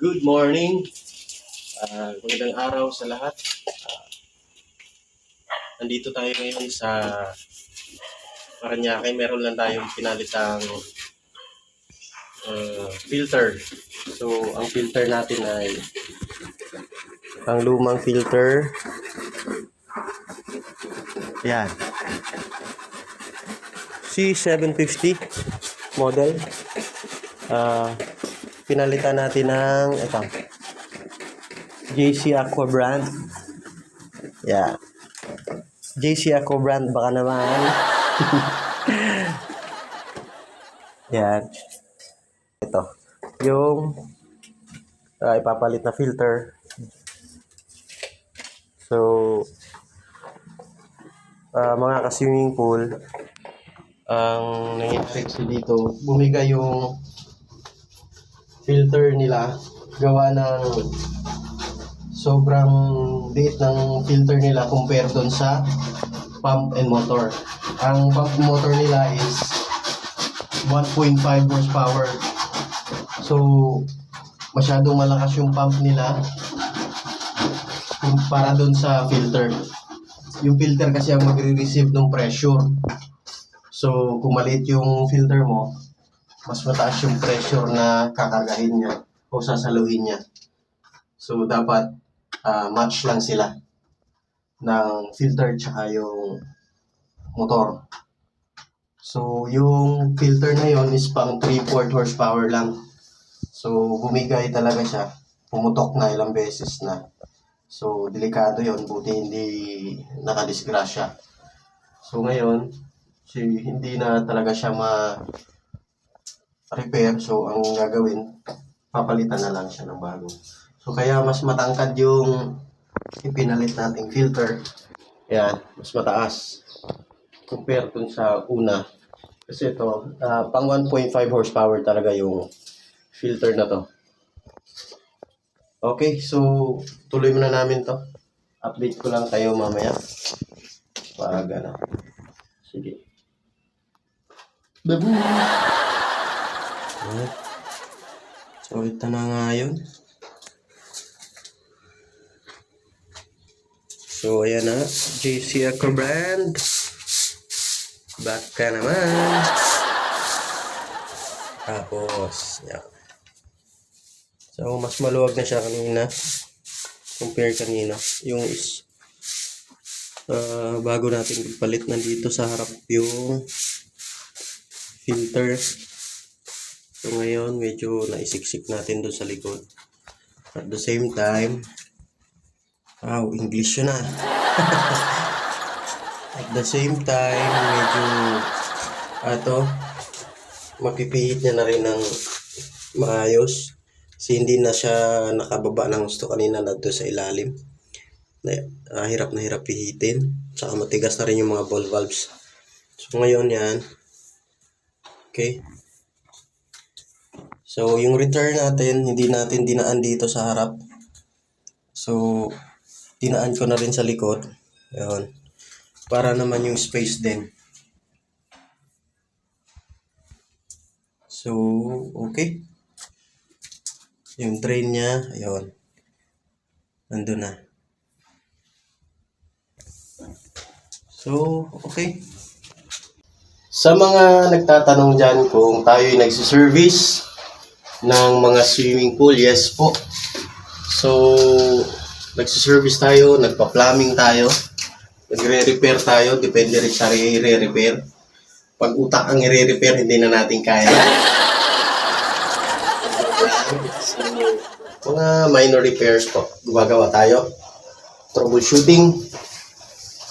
Good morning. Magandang araw sa lahat. Nandito tayo ngayon sa Parañaque. Meron lang tayong pinalitang filter. So, ang filter natin ay ang lumang filter. Yan. C750 model. Pinalitan natin ng ito. JC Aqua brand. Yeah. JC Aqua brand baka naman. Yan. Ito. Yung ipapalit na filter. So, mga ka-swimming pool, ang nangyayari dito, bumigay yung filter nila gawa ng sobrang liit ng filter nila compare doon sa pump and motor. Ang pump and motor nila is 1.5 horsepower. So, masyadong malakas yung pump nila para doon sa filter. Yung filter kasi ang magre-receive ng pressure. So, kung maliit yung filter mo, mas mataas yung pressure na kakargahin niya o sasaluhin niya. So, dapat match lang sila ng filter tsaka yung motor. So, yung filter na yon is pang 3/4 horsepower lang. So, bumigay talaga siya. Pumutok na ilang beses na. So, delikado yon, buti hindi nakadisgrasya. So, ngayon, hindi na talaga siya repair. So, ang gagawin, papalitan na lang siya ng bago. So, kaya mas matangkad yung ipinalit nating filter. Yan, mas mataas compare dun sa una. Kasi ito, pang 1.5 horsepower talaga yung filter na to. Okay, so tuloy muna namin to. Update ko lang kayo mamaya. Pag ano. Sige. Babu! So, ito na nga yun. So, ayan na. JC Aqua brand. Back ka naman. Tapos, yan. So, mas maluwag na siya kanina. Compare kanina. Yung bago natin palit na dito sa harap yung filter. So, ngayon, medyo naisiksik natin doon sa likod. At the same time, wow, English yun ah. At the same time, medyo mapipihit niya na rin ng maayos. Kasi hindi na siya nakababa ng gusto kanina na doon sa ilalim. Hirap na hirap pihitin. Tsaka matigas na rin yung mga ball valves. So ngayon yan. Okay. So yung return natin, hindi natin dinaan dito sa harap. So dinaan ko na rin sa likod. Ayun. Para naman yung space din. So, okay. Yung drain niya, ayun. Nandun na. So, okay. Sa mga nagtatanong dyan kung tayo'y nagsiservice ng mga swimming pool, yes po. So, nagsiservice tayo, nagpa-plumbing tayo, nagre-repair tayo, depende rin sa i-re-repair. Pag utak ang i-re-repair, hindi na natin kaya. So, mga minor repairs po, gumagawa tayo. Troubleshooting.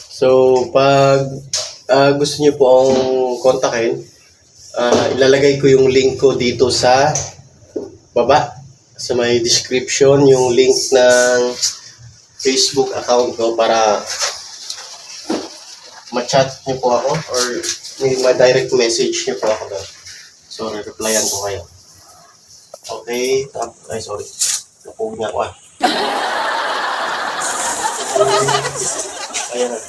So, pag gusto nyo po ang kontakin, ilalagay ko yung link ko dito sa baba. Sa may description, yung link ng Facebook account ko para ma-chat nyo po ako or may direct message nyo po ako doon. So, re-replyan ko kayo. Okay. Ay, sorry. Napugod niya ako ah. Ayan na.